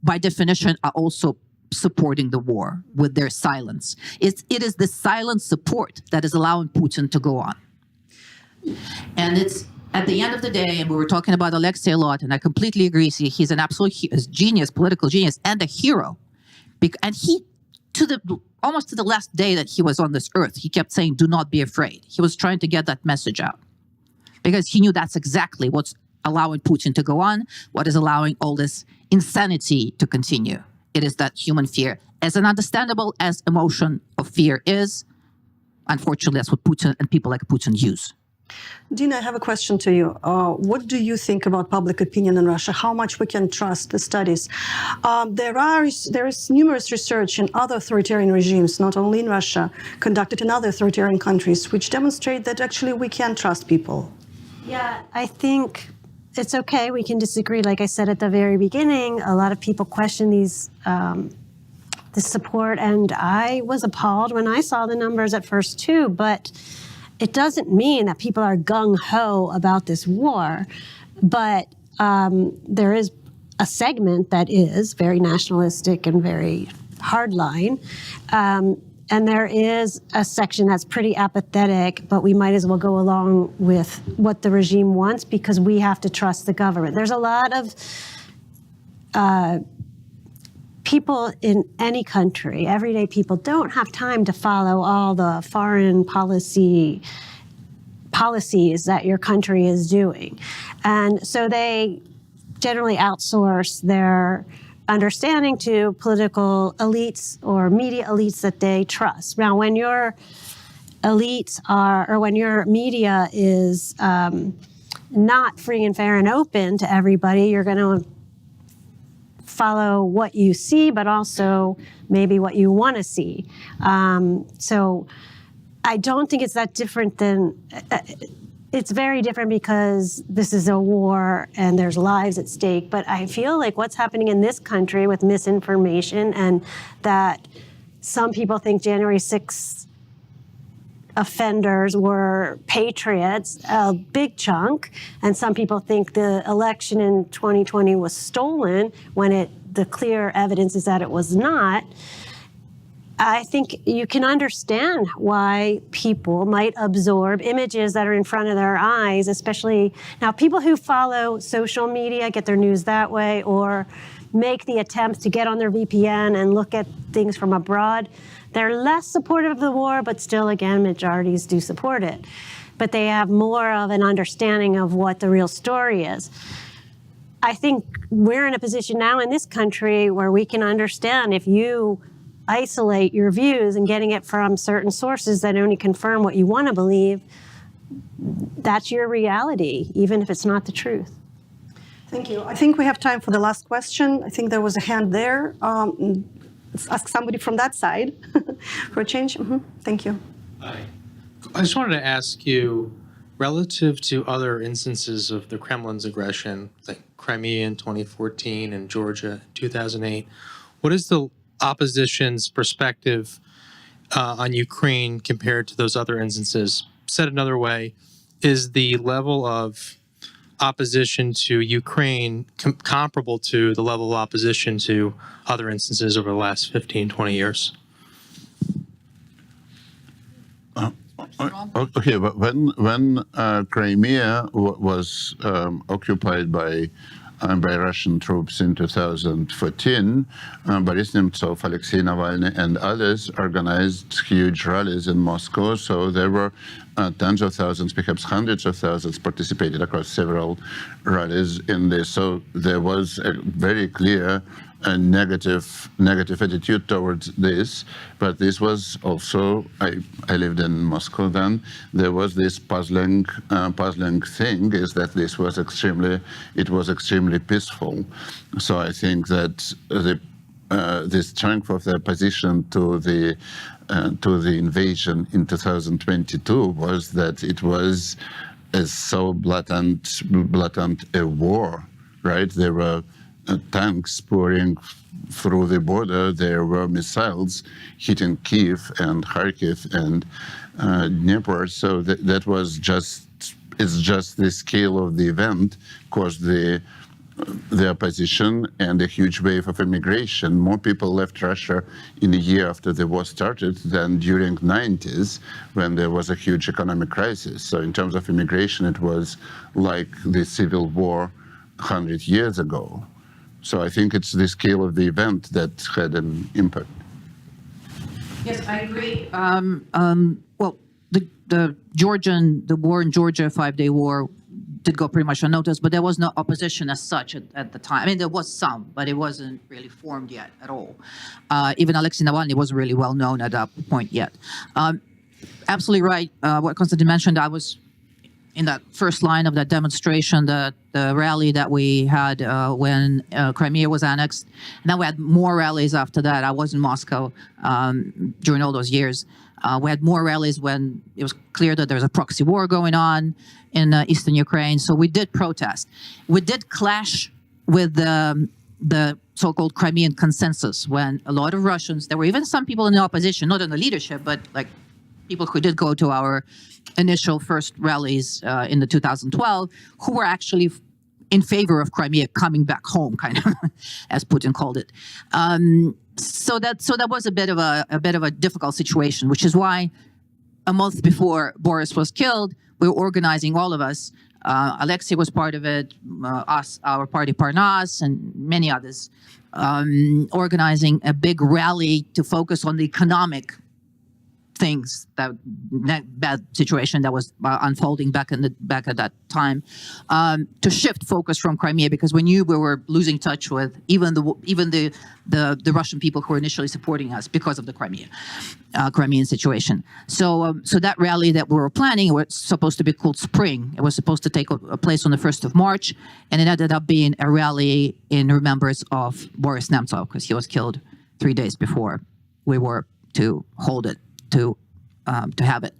by definition, are also supporting the war with their silence. It is the silent support that is allowing Putin to go on. And it's at the end of the day, and we were talking about Aleksei a lot, and I completely agree. He's an absolute genius, political genius, and a hero. And he, almost to the last day that he was on this earth, he kept saying, "Do not be afraid." He was trying to get that message out because he knew that's exactly what's allowing Putin to go on, what is allowing all this insanity to continue. it is that human fear. As understandable as emotion of fear is, unfortunately, that's what Putin and people like Putin use. Dina, I have a question to you. What do you think about public opinion in Russia? How much we can trust the studies? There is numerous research in other authoritarian regimes, not only in Russia, conducted in other authoritarian countries, which demonstrate that actually we can trust people. Yeah, I think it's okay. We can disagree. Like I said at the very beginning, a lot of people question these this support, and I was appalled when I saw the numbers at first too. But it doesn't mean that people are gung-ho about this war, but there is a segment that is very nationalistic and very hardline. And there is a section that's pretty apathetic, but we might as well go along with what the regime wants because we have to trust the government. There's a lot of people in any country, everyday people, don't have time to follow all the foreign policies that your country is doing. And so they generally outsource their understanding to political elites or media elites that they trust. Now, when your elites are, or when your media is not free and fair and open to everybody, you're going to follow what you see, but also maybe what you want to see. So I don't think it's that different than, it's very different because this is a war and there's lives at stake. But I feel like what's happening in this country with misinformation and that some people think January 6th offenders were patriots, a big chunk, and some people think the election in 2020 was stolen when the clear evidence is that it was not. I think you can understand why people might absorb images that are in front of their eyes, especially now people who follow social media, get their news that way, or make the attempt to get on their VPN and look at things from abroad. They're less supportive of the war, but still, again, majorities do support it. But they have more of an understanding of what the real story is. I think we're in a position now in this country where we can understand if you isolate your views and getting it from certain sources that only confirm what you want to believe, that's your reality, even if it's not the truth. Thank you. I think we have time for the last question. I think there was a hand there. Let's ask somebody from that side for a change. Thank you. Hi. I just wanted to ask you, relative to other instances of the Kremlin's aggression, like Crimea in 2014 and Georgia in 2008, what is the opposition's perspective on Ukraine compared to those other instances? Said another way, is the level of opposition to Ukraine comparable to the level of opposition to other instances over the last 15, 20 years? Okay, but when Crimea was occupied by Russian troops in 2014, Boris Nemtsov, Aleksei Navalny, and others organized huge rallies in Moscow. So there were tens of thousands, perhaps hundreds of thousands, participated across several rallies in this. So there was a very clear negative attitude towards this. But this was also, I lived in Moscow then, there was this puzzling thing, is that this was extremely peaceful. So I think that the strength of the opposition to the invasion in 2022 was that it was so blatant a war, right? There were tanks pouring through the border. There were missiles hitting Kiev and Kharkiv and Dnipro. So that was it's just the scale of the event caused the opposition and a huge wave of immigration. More people left Russia in a year after the war started than during the 90s when there was a huge economic crisis. So in terms of immigration, it was like the civil war 100 years ago. So I think it's the scale of the event that had an impact. Yes, I agree. Well, the war in Georgia, 5-day war, did go pretty much unnoticed, but there was no opposition as such at the time. I mean, there was some, but it wasn't really formed yet at all. Even Aleksei Navalny wasn't really well known at that point yet. Absolutely right. What Konstantin mentioned, I was in that first line of that demonstration, the rally that we had when Crimea was annexed. And then we had more rallies after that. I was in Moscow during all those years. We had more rallies when it was clear that there's a proxy war going on in eastern Ukraine. So we did protest. We did clash with the so-called Crimean consensus when a lot of Russians, there were even some people in the opposition, not in the leadership, but like people who did go to our initial first rallies in the 2012, who were actually in favor of Crimea coming back home, kind of, as Putin called it. So that was a bit of a difficult situation, which is why a month before Boris was killed, we were organizing, all of us. Aleksei was part of it, us, our party Parnas, and many others, organizing a big rally to focus on the economic things, that bad situation that was unfolding back at that time, to shift focus from Crimea, because we knew we were losing touch with even the Russian people who were initially supporting us because of the Crimean situation. So that rally that we were planning was supposed to be called Spring. It was supposed to take place on the 1st of March, and it ended up being a rally in remembrance of Boris Nemtsov, because he was killed 3 days before we were to hold it. To have it.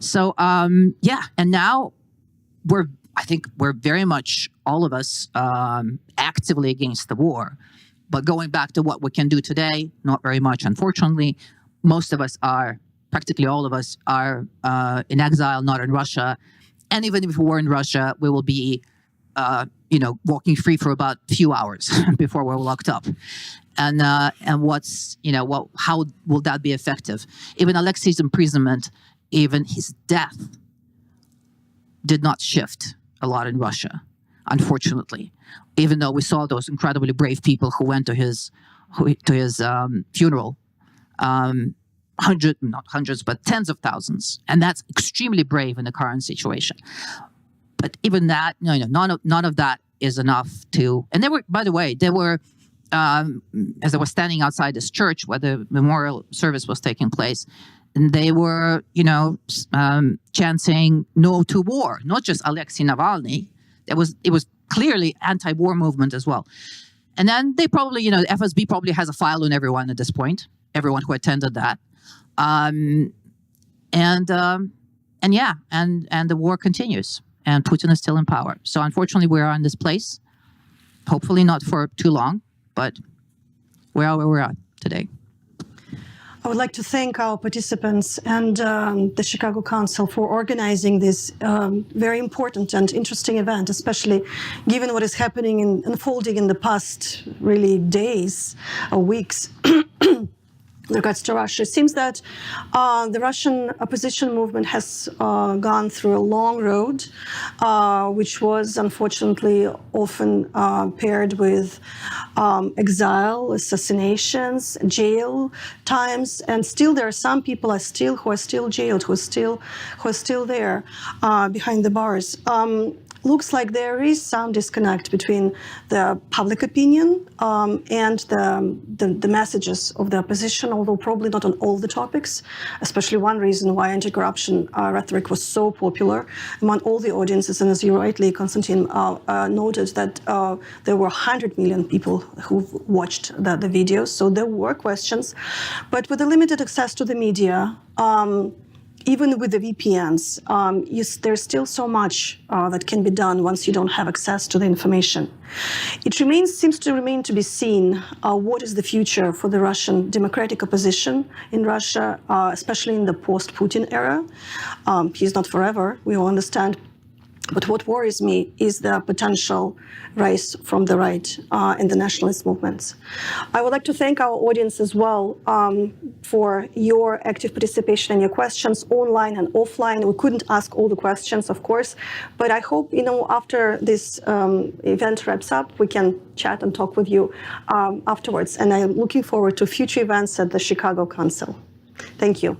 So yeah, and now I think we're very much, all of us, actively against the war. But going back to what we can do today, not very much, unfortunately. Most of us are, practically all of us are in exile, not in Russia. And even if we were in Russia, we will be walking free for about a few hours before we're locked up. And what's, how will that be effective? Even Alexei's imprisonment, even his death, did not shift a lot in Russia, unfortunately. Even though we saw those incredibly brave people who went to his funeral, not hundreds, but tens of thousands, and that's extremely brave in the current situation. But even that, none of that is enough to. And there were, by the way, as I was standing outside this church where the memorial service was taking place, and they were, chanting "No to War." Not just Aleksei Navalny. It was clearly anti-war movement as well. And then they probably, the FSB probably has a file on everyone at this point, everyone who attended that, and the war continues, and Putin is still in power. So unfortunately, we are in this place. Hopefully not for too long. But we are where we're at today. I would like to thank our participants and the Chicago Council for organizing this very important and interesting event, especially given what is happening and unfolding in the past really days or weeks. In regards to Russia, it seems that the Russian opposition movement has gone through a long road, which was unfortunately often paired with exile, assassinations, jail times, and still there are some people who are still jailed, who are still there behind the bars. Looks like there is some disconnect between the public opinion and the messages of the opposition, although probably not on all the topics, especially one reason why anti-corruption rhetoric was so popular among all the audiences. And as you rightly, Konstantin, noted that there were 100 million people who watched the videos, so there were questions. But with the limited access to the media, even with the VPNs, there's still so much that can be done once you don't have access to the information. It seems to remain to be seen what is the future for the Russian democratic opposition in Russia, especially in the post-Putin era. He's not forever, we all understand. But what worries me is the potential rise from the right and the nationalist movements. I would like to thank our audience as well for your active participation and your questions online and offline. We couldn't ask all the questions, of course, but I hope, after this event wraps up, we can chat and talk with you afterwards. And I'm looking forward to future events at the Chicago Council. Thank you.